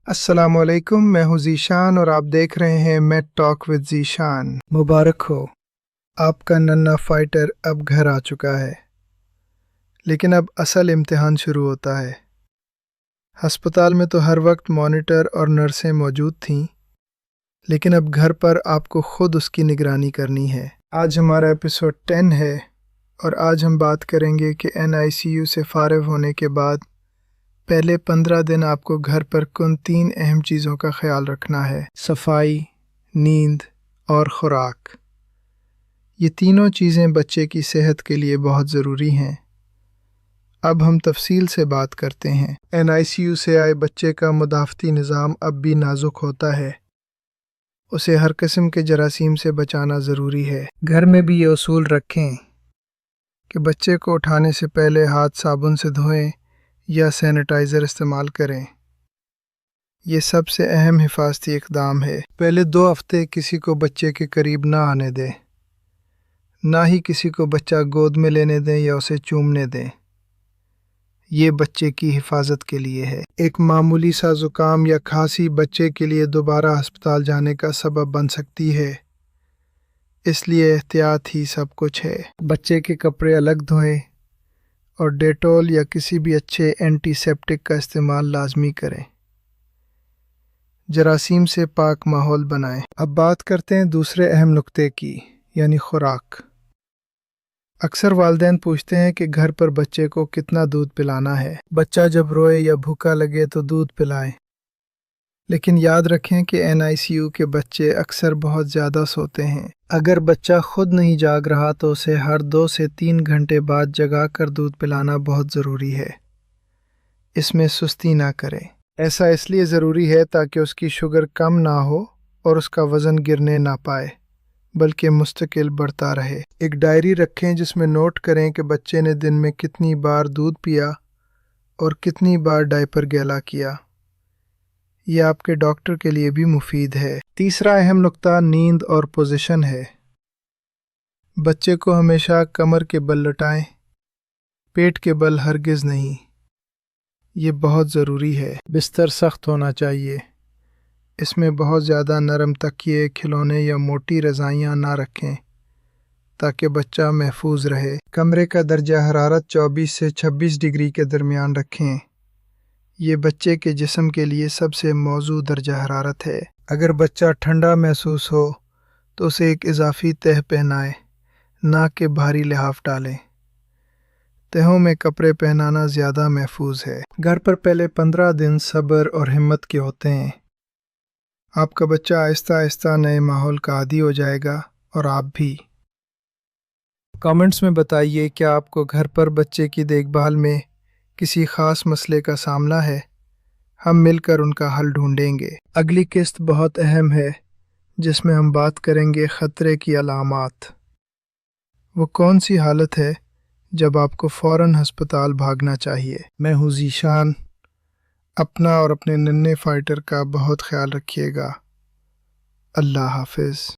السلام علیکم، میں ہوں ذیشان اور آپ دیکھ رہے ہیں میٹ ٹاک ود ذیشان۔ مبارک ہو، آپ کا ننھا فائٹر اب گھر آ چکا ہے، لیکن اب اصل امتحان شروع ہوتا ہے۔ ہسپتال میں تو ہر وقت مانیٹر اور نرسیں موجود تھیں، لیکن اب گھر پر آپ کو خود اس کی نگرانی کرنی ہے۔ آج ہمارا ایپیسوڈ 10 ہے اور آج ہم بات کریں گے کہ NICU سے فارغ ہونے کے بعد پہلے 15 دن آپ کو گھر پر کن 3 اہم چیزوں کا خیال رکھنا ہے: صفائی، نیند اور خوراک۔ یہ تینوں چیزیں بچے کی صحت کے لیے بہت ضروری ہیں۔ اب ہم تفصیل سے بات کرتے ہیں۔ NICU سے آئے بچے کا مدافعتی نظام اب بھی نازک ہوتا ہے۔ اسے ہر قسم کے جراثیم سے بچانا ضروری ہے۔ گھر میں بھی یہ اصول رکھیں کہ بچے کو اٹھانے سے پہلے ہاتھ صابن سے دھوئیں یا سینیٹائزر استعمال کریں۔ یہ سب سے اہم حفاظتی اقدام ہے۔ پہلے 2 ہفتے کسی کو بچے کے قریب نہ آنے دیں، نہ ہی کسی کو بچہ گود میں لینے دیں یا اسے چومنے دیں۔ یہ بچے کی حفاظت کے لیے ہے۔ ایک معمولی سا زکام یا کھانسی بچے کے لیے دوبارہ ہسپتال جانے کا سبب بن سکتی ہے، اس لیے احتیاط ہی سب کچھ ہے۔ بچے کے کپڑے الگ دھوئیں اور ڈیٹول یا کسی بھی اچھے اینٹی سیپٹک کا استعمال لازمی کریں۔ جراثیم سے پاک ماحول بنائیں۔ اب بات کرتے ہیں دوسرے اہم نقطے کی، یعنی خوراک۔ اکثر والدین پوچھتے ہیں کہ گھر پر بچے کو کتنا دودھ پلانا ہے۔ بچہ جب روئے یا بھوکا لگے تو دودھ پلائیں، لیکن یاد رکھیں کہ NICU کے بچے اکثر بہت زیادہ سوتے ہیں۔ اگر بچہ خود نہیں جاگ رہا تو اسے ہر 2 سے 3 گھنٹے بعد جگا کر دودھ پلانا بہت ضروری ہے۔ اس میں سستی نہ کریں۔ ایسا اس لیے ضروری ہے تاکہ اس کی شوگر کم نہ ہو اور اس کا وزن گرنے نہ پائے، بلکہ مستقل بڑھتا رہے۔ ایک ڈائری رکھیں جس میں نوٹ کریں کہ بچے نے دن میں کتنی بار دودھ پیا اور کتنی بار ڈائپر گیلا کیا۔ یہ آپ کے ڈاکٹر کے لیے بھی مفید ہے۔ تیسرا اہم نقطہ نیند اور پوزیشن ہے۔ بچے کو ہمیشہ کمر کے بل لٹائیں، پیٹ کے بل ہرگز نہیں۔ یہ بہت ضروری ہے۔ بستر سخت ہونا چاہیے۔ اس میں بہت زیادہ نرم تکیے، کھلونے یا موٹی رضائیاں نہ رکھیں تاکہ بچہ محفوظ رہے۔ کمرے کا درجہ حرارت 24 سے 26 ڈگری کے درمیان رکھیں۔ یہ بچے کے جسم کے لیے سب سے موزوں درجہ حرارت ہے۔ اگر بچہ ٹھنڈا محسوس ہو تو اسے ایک اضافی تہہ پہنائیں، نہ کہ بھاری لحاف ڈالیں۔ تہوں میں کپڑے پہنانا زیادہ محفوظ ہے۔ گھر پر پہلے 15 دن صبر اور ہمت کے ہوتے ہیں۔ آپ کا بچہ آہستہ آہستہ نئے ماحول کا عادی ہو جائے گا اور آپ بھی۔ کامنٹس میں بتائیے کیا آپ کو گھر پر بچے کی دیکھ بھال میں کسی خاص مسئلے کا سامنا ہے۔ ہم مل کر ان کا حل ڈھونڈیں گے۔ اگلی قسط بہت اہم ہے جس میں ہم بات کریں گے خطرے کی علامات۔ وہ کون سی حالت ہے جب آپ کو فوراً ہسپتال بھاگنا چاہیے۔ میں ہوں ذیشان۔ اپنا اور اپنے ننھے فائٹر کا بہت خیال رکھیے گا۔ اللہ حافظ۔